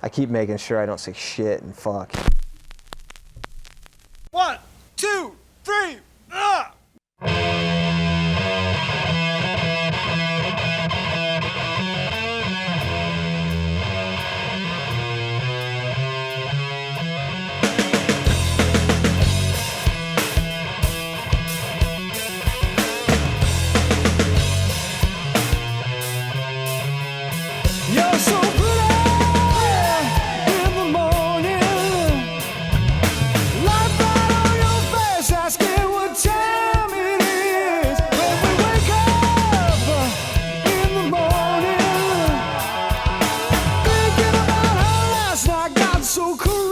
I keep making sure I don't say shit and fuck. 1, 2, 3, You're so pretty in the morning, light bright on your face, asking what time it is. When we wake up in the morning, thinking about how last night got so crazy.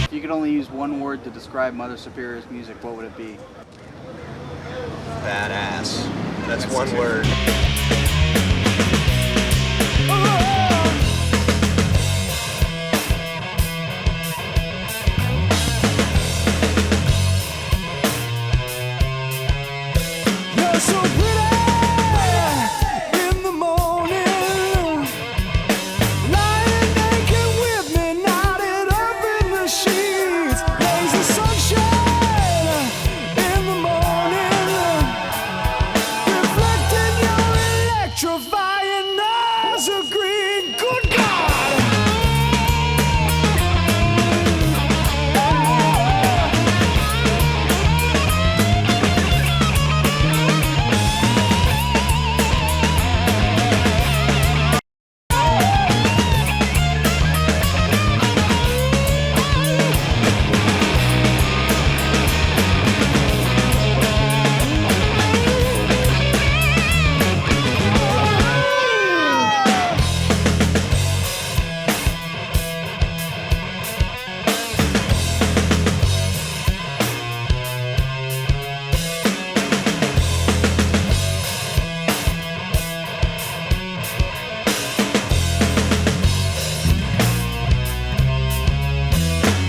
If you could only use one word to describe Mother Superior's music, what would it be? Badass. That's one word. You're so pretty in the morning, lying naked with me, knotted up in the sheets. Lazy sunshine in the morning, reflecting your electrifying eyes of green. Good God!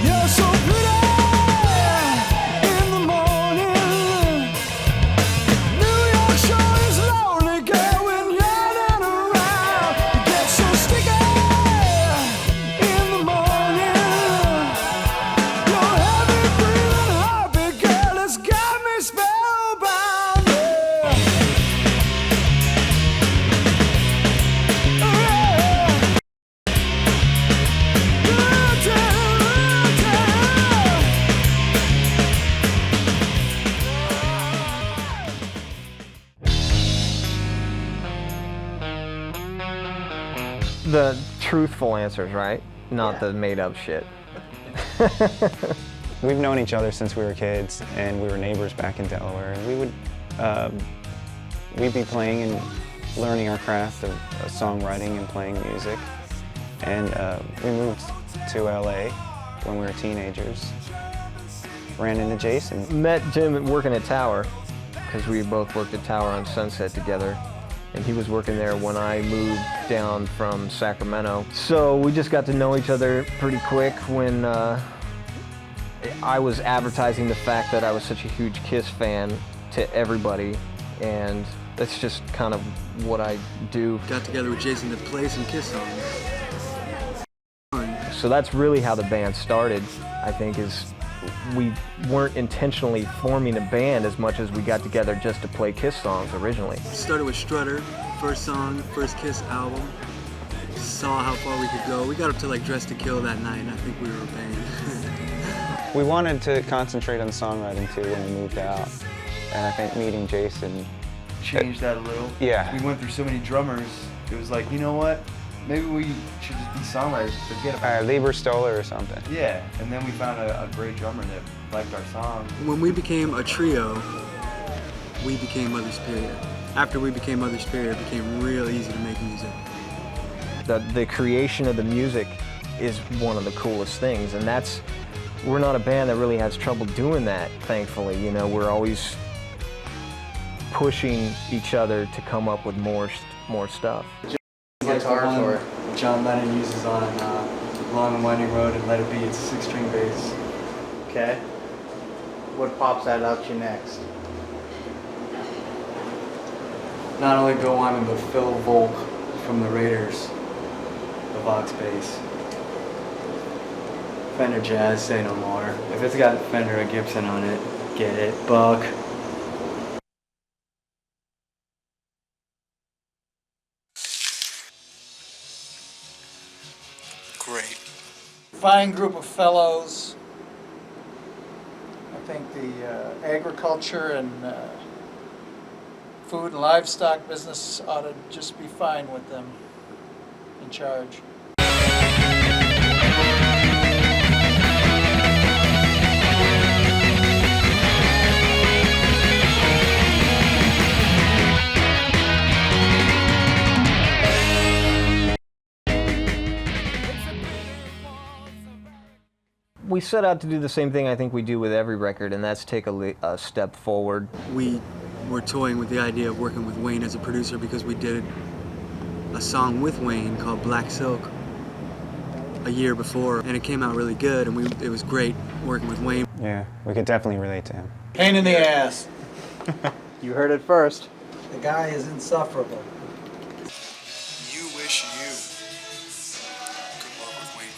You're so pretty in the morning. New York sure is lonely, girl, when you're not around. You get so sticky in the morning. Your heavy breathing heartbeat, girl, has got me spellbound. The truthful answers, right? Not the made up shit. We've known each other since we were kids, and we were neighbors back in Delaware. And we would, we'd be playing and learning our craft of songwriting and playing music. And we moved to LA when we were teenagers. Ran into Jason. Met Jim working at Tower, because we both worked at Tower on Sunset together. And he was working there when I moved down from Sacramento. So we just got to know each other pretty quick when I was advertising the fact that I was such a huge Kiss fan to everybody. And that's just kind of what I do. Got together with Jason to play some Kiss songs. So that's really how the band started, I think, is we weren't intentionally forming a band as much as we got together just to play Kiss songs originally. Started with Strutter, first song, first Kiss album. Saw how far we could go. We got up to like Dress to Kill that night, and I think we were a band. We wanted to concentrate on songwriting too when we moved out. And I think meeting Jason changed that a little. Yeah. We went through so many drummers, it was like, you know what? Maybe we should just be songwriters, forget about it. Lieber Stoller or something. Yeah, and then we found a great drummer that liked our songs. When we became a trio, we became Mother Superior. After we became Mother Superior, it became real easy to make music. The creation of the music is one of the coolest things, and we're not a band that really has trouble doing that, thankfully. You know, we're always pushing each other to come up with more stuff. Guitar for it. John Lennon uses on Long and Winding Road and Let It Be. It's a 6-string bass. Okay. What pops that out to you next? not only go on but Phil Volk from the Raiders, the Vox bass. Fender Jazz, say no more. If it's got Fender or Gibson on it, get it. Buck. Great. Fine group of fellows. I think the agriculture and food and livestock business ought to just be fine with them in charge. We set out to do the same thing I think we do with every record, and that's take a step forward. We were toying with the idea of working with Wayne as a producer because we did a song with Wayne called Black Silk a year before, and it came out really good, and it was great working with Wayne. Yeah, we could definitely relate to him. Pain in the ass. You heard it first. The guy is insufferable. You wish you could work with Wayne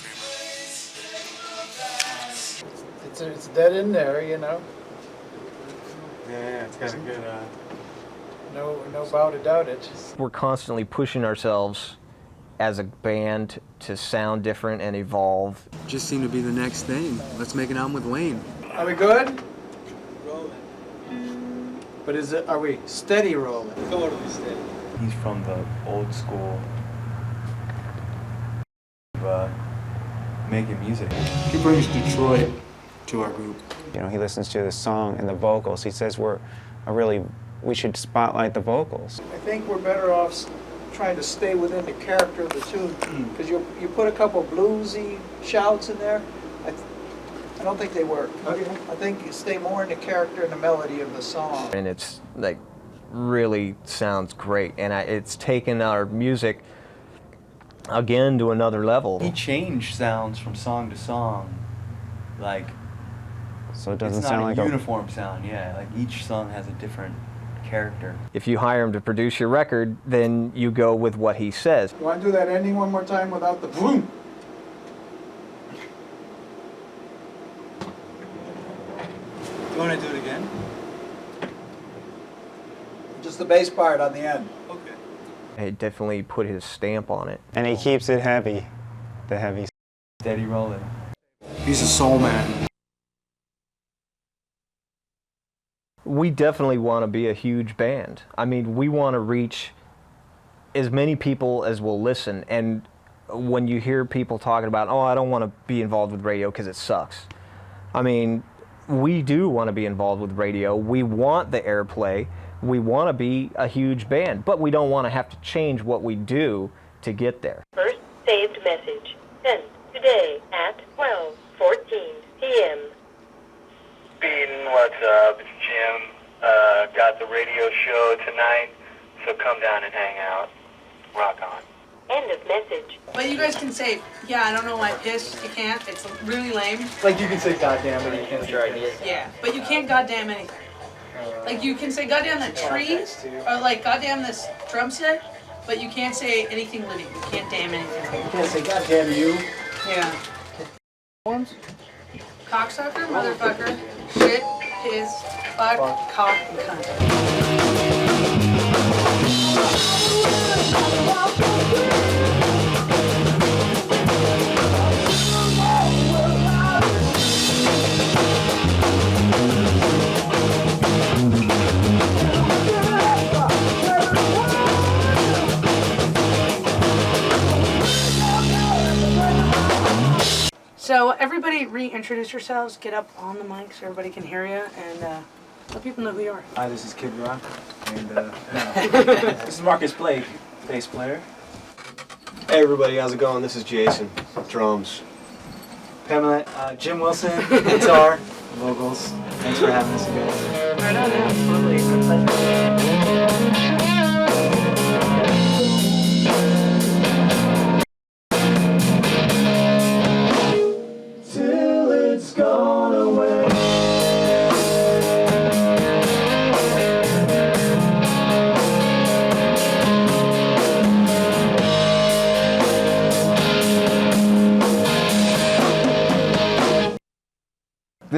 Kramer. It's dead in there, you know. Yeah, it's got a good... No doubt about it. We're constantly pushing ourselves as a band to sound different and evolve. Just seemed to be the next thing. Let's make an album with Wayne. Are we good? But are we steady rolling? Totally steady. He's from the old school making music. He brings Detroit to our group. You know, he listens to the song and the vocals. He says we should spotlight the vocals. I think we're better off trying to stay within the character of the tune, because you put a couple bluesy shouts in there, I don't think they work. Okay. I think you stay more in the character and the melody of the song. And it's like really sounds great, and it's taken our music again to another level. He changed sounds from song to song, like So it doesn't it's sound not like a uniform sound. Yeah, like each song has a different character. If you hire him to produce your record, then you go with what he says. You want to do that ending one more time without the boom? You want to do it again? Just the bass part on the end. Okay. He definitely put his stamp on it. And he keeps it heavy, the heavy. Steady rolling. He's a soul man. We definitely want to be a huge band. I mean, we want to reach as many people as will listen. And when you hear people talking about, oh, I don't want to be involved with radio because it sucks. I mean, we do want to be involved with radio. We want the airplay. We want to be a huge band, but we don't want to have to change what we do to get there. First saved message sent today at 12:14 p.m. Beaton, what's up? It's Jim. Got the radio show tonight, so come down and hang out. Rock on. End of message. But you guys can say, yeah, I don't know why piss, you can't. It's really lame. Like you can say goddamn, but you can't say goddamn. Yeah, but you can't goddamn anything. Like you can say goddamn the tree, or like goddamn this drum set, but you can't say anything living. You can't damn anything. You can't say goddamn you. Yeah. Cocksucker, motherfucker, shit, piss, fuck, cock, and cunt. So everybody reintroduce yourselves, get up on the mic so everybody can hear you, and let people know who you are. Hi, this is Kid Rock, and this is Marcus Blake, bass player. Hey everybody, how's it going? This is Jason, drums. Pamela, Jim Wilson, guitar, vocals. Thanks for having us, you guys. Right on, yeah, totally. My pleasure. Till it's gone away.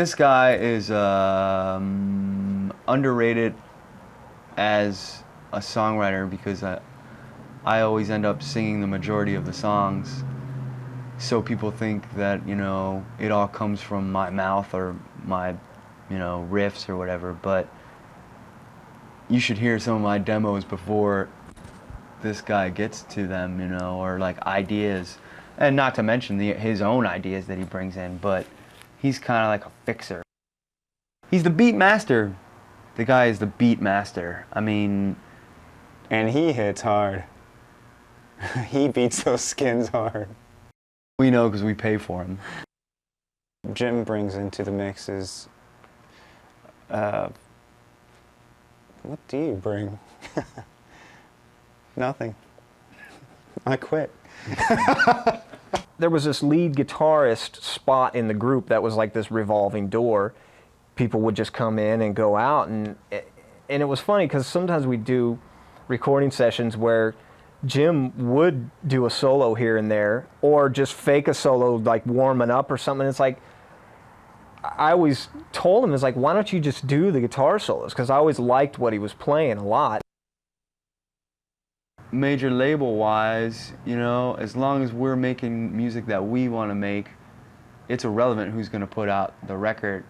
This guy is underrated as a songwriter because I always end up singing the majority of the songs. So people think that, you know, it all comes from my mouth or my, you know, riffs or whatever, but you should hear some of my demos before this guy gets to them, you know, or like ideas. And not to mention his own ideas that he brings in, but he's kind of like a fixer. He's the beat master. The guy is the beat master. I mean... And he hits hard. He beats those skins hard. We know because we pay for him. Jim brings into the mix is... what do you bring? Nothing. I quit. There was this lead guitarist spot in the group that was like this revolving door. People would just come in and go out, and it was funny because sometimes we do recording sessions where Jim would do a solo here and there, or just fake a solo like warming up or something. It's like, I always told him, it's like, why don't you just do the guitar solos? Because I always liked what he was playing a lot. Major label wise, you know, as long as we're making music that we want to make, it's irrelevant who's going to put out the record.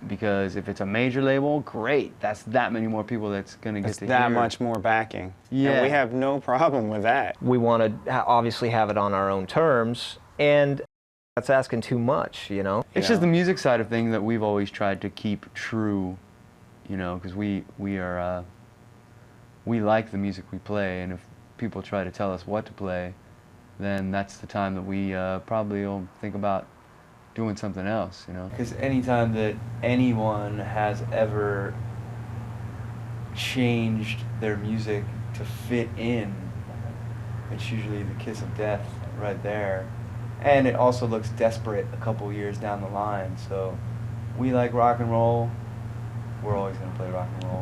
Because if it's a major label, great. That's that many more people that's going to get to hear. That much more backing. Yeah. And we have no problem with that. We want to obviously have it on our own terms, and that's asking too much, you know? It's just the music side of things that we've always tried to keep true, you know, because we like the music we play, and if people try to tell us what to play, then that's the time that we probably will think about doing something else, you know? Because anytime that anyone has ever changed their music to fit in, it's usually the kiss of death right there. And it also looks desperate a couple years down the line, so we like rock and roll, we're always going to play rock and roll.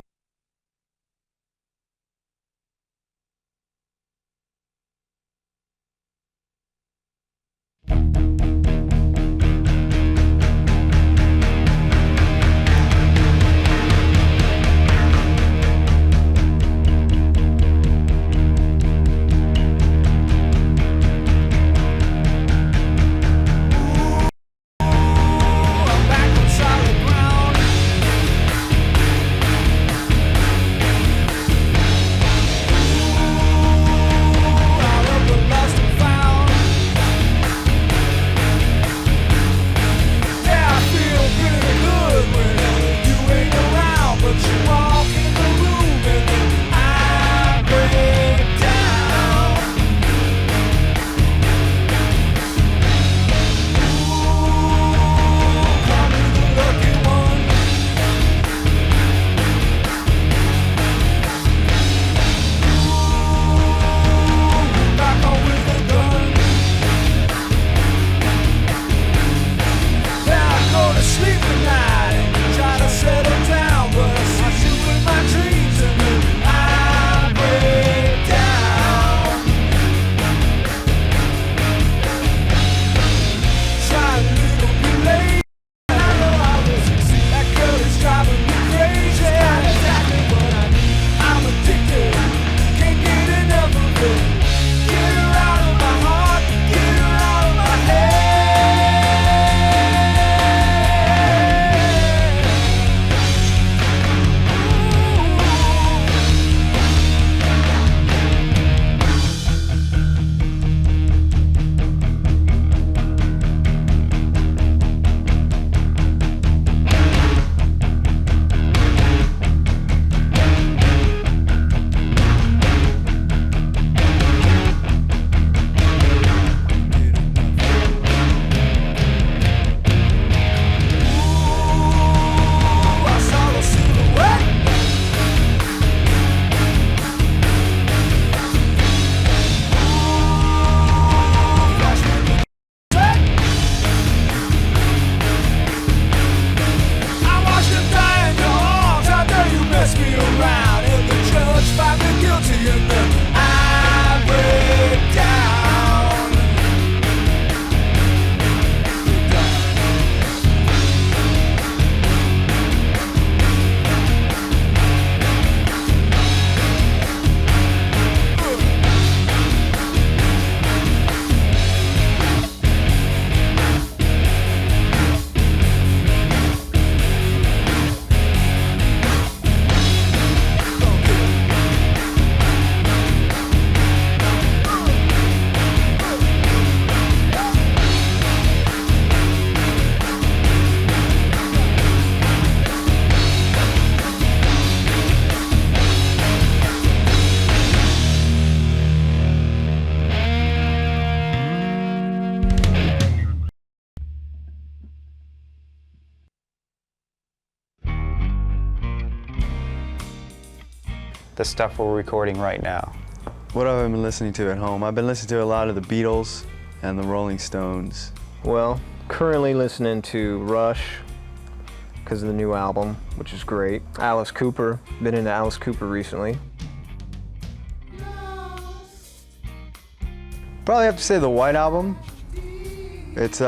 the stuff we're recording right now? What have I been listening to at home? I've been listening to a lot of the Beatles and the Rolling Stones. Well, currently listening to Rush because of the new album, which is great. Alice Cooper, been into Alice Cooper recently. Probably have to say the White Album. It's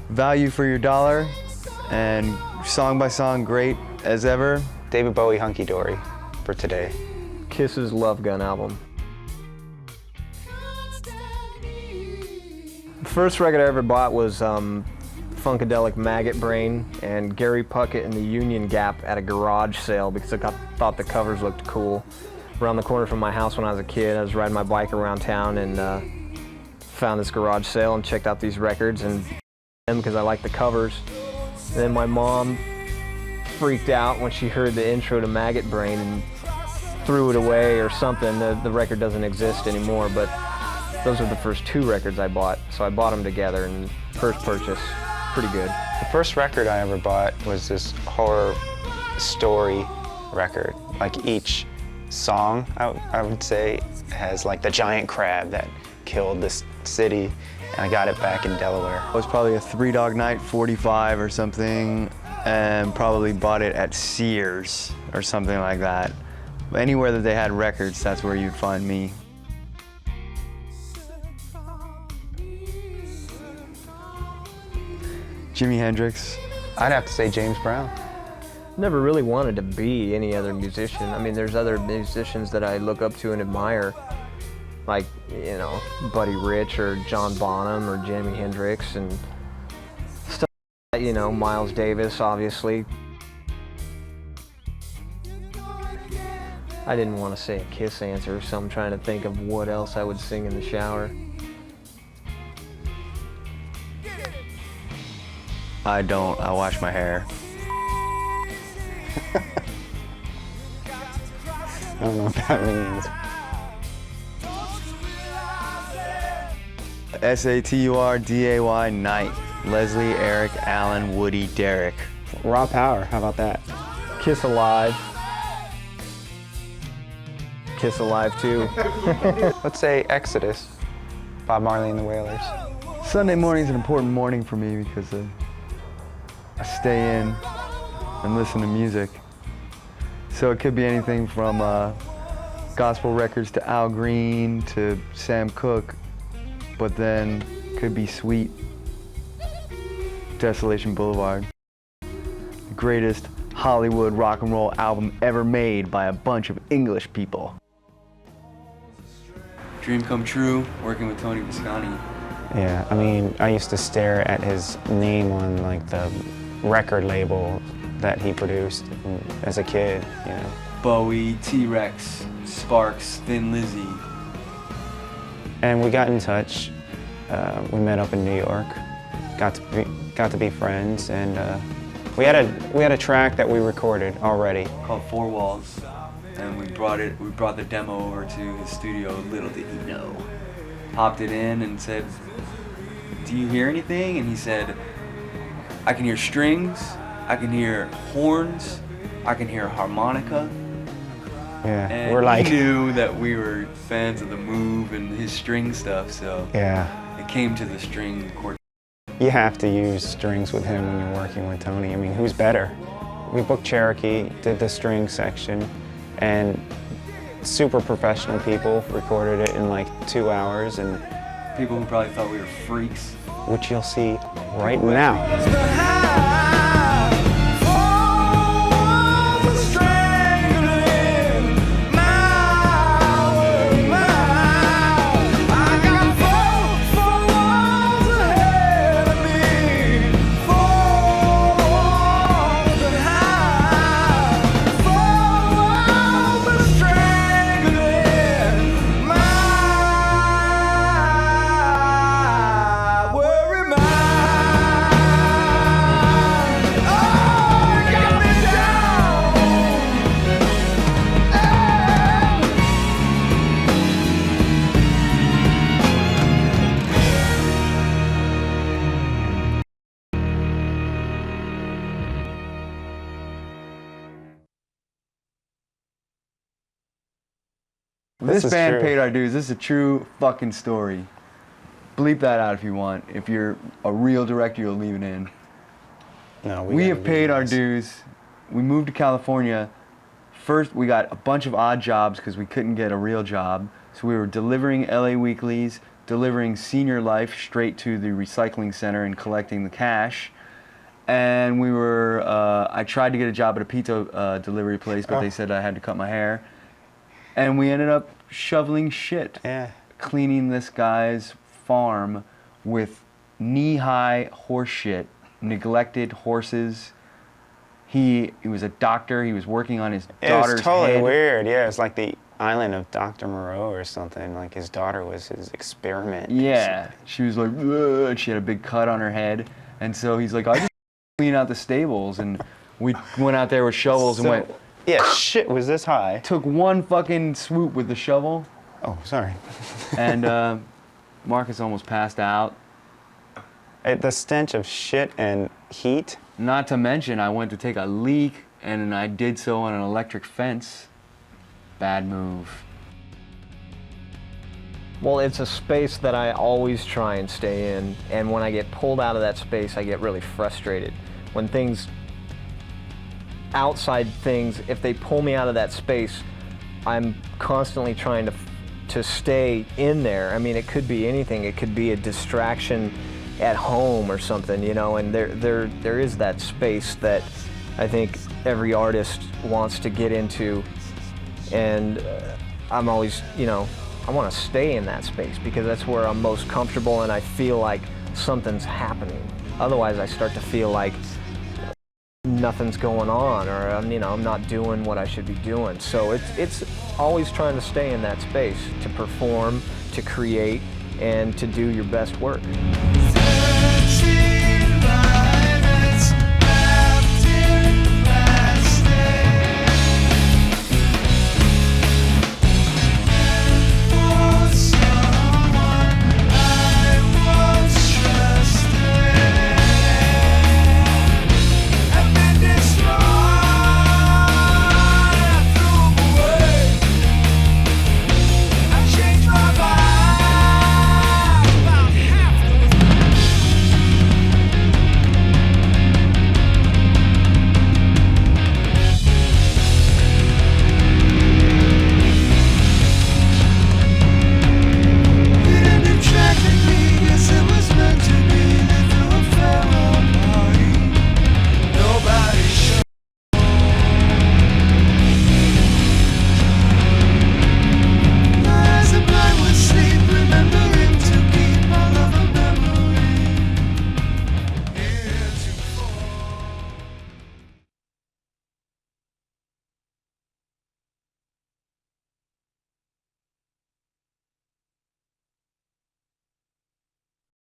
value for your dollar and song by song great as ever. David Bowie, Hunky Dory for today. Kiss's Love Gun album. The first record I ever bought was Funkadelic Maggot Brain and Gary Puckett and the Union Gap at a garage sale because I thought the covers looked cool. Around the corner from my house when I was a kid, I was riding my bike around town and found this garage sale and checked out these records and because I liked the covers. And then my mom freaked out when she heard the intro to Maggot Brain and threw it away or something. The record doesn't exist anymore, but those are the first two records I bought. So I bought them together and first purchase, pretty good. The first record I ever bought was this horror story record. Like each song, I would say, has like the giant crab that killed this city, and I got it back in Delaware. It was probably a Three Dog Night 45 or something, and probably bought it at Sears or something like that. Anywhere that they had records, that's where you'd find me. Jimi Hendrix. I'd have to say James Brown. Never really wanted to be any other musician. I mean, there's other musicians that I look up to and admire, like, you know, Buddy Rich or John Bonham or Jimi Hendrix and stuff like that, you know, Miles Davis, obviously. I didn't want to say a Kiss answer, so I'm trying to think of what else I would sing in the shower. I don't, I wash my hair. I don't know what that means. S-A-T-U-R-D-A-Y, Night. Leslie, Eric, Alan, Woody, Derek. Raw Power, how about that? Kiss Alive. Kiss Alive too. Let's say Exodus, Bob Marley and the Wailers. Sunday morning is an important morning for me because I stay in and listen to music. So it could be anything from gospel records to Al Green to Sam Cooke, but then could be Sweet, Desolation Boulevard. The greatest Hollywood rock and roll album ever made by a bunch of English people. Dream come true, working with Tony Visconti. Yeah, I mean, I used to stare at his name on like the record label that he produced as a kid, you know. Bowie, T-Rex, Sparks, Thin Lizzy. And we got in touch. We met up in New York, got to be friends, and we had a track that we recorded already Called Four Walls. And we brought the demo over to his studio, little did he know. Popped it in and said, "Do you hear anything?" And he said, "I can hear strings, I can hear horns, I can hear harmonica." Yeah, And we're like, he knew that we were fans of the Move and his string stuff, so yeah, it came to the string chord. you have to use strings with him when you're working with Tony. I mean, who's better? We booked Cherokee, did the string section, and super professional people recorded it in like 2 hours, and People who probably thought we were freaks. which you'll see right now. This is band true. paid our dues. This is a true fucking story. Bleep that out if you want. If you're a real director, you'll leave it in. No, We gotta have be paid our nice. dues. We moved to California. First, we got a bunch of odd jobs because we couldn't get a real job. So we were delivering LA weeklies, delivering Senior Life straight to the recycling center and collecting the cash. And we were, I tried to get a job at a pizza delivery place, but they said I had to cut my hair. And we ended up shoveling shit, Yeah. cleaning this guy's farm with knee-high horse shit, neglected horses. He was a doctor. He was working on his It daughter's was totally head. weird. Yeah, it's like the island of Dr. Moreau or something. Like his daughter was his experiment. or Yeah, she was like, "Ugh," and she had a big cut on her head. And so he's like, I just clean out the stables. And we went out there with shovels and something. Yeah, shit was this high. took one fucking swoop with the shovel. Oh, sorry. And Marcus almost passed out. The stench of shit and heat. Not to mention, I went to take a leak, and I did so on an electric fence. Bad move. Well, it's a space that I always try and stay in, and when I get pulled out of that space, I get really frustrated. When outside things, if they pull me out of that space, I'm constantly trying to stay in there. I mean, it could be anything. It could be a distraction at home or something, you know, and there is that space that I think every artist wants to get into, and I'm always, you know, I want to stay in that space because that's where I'm most comfortable and I feel like something's happening. Otherwise, I start to feel like nothing's going on, or I'm not doing what I should be doing. So it's always trying to stay in that space, to perform, to create, and to do your best work.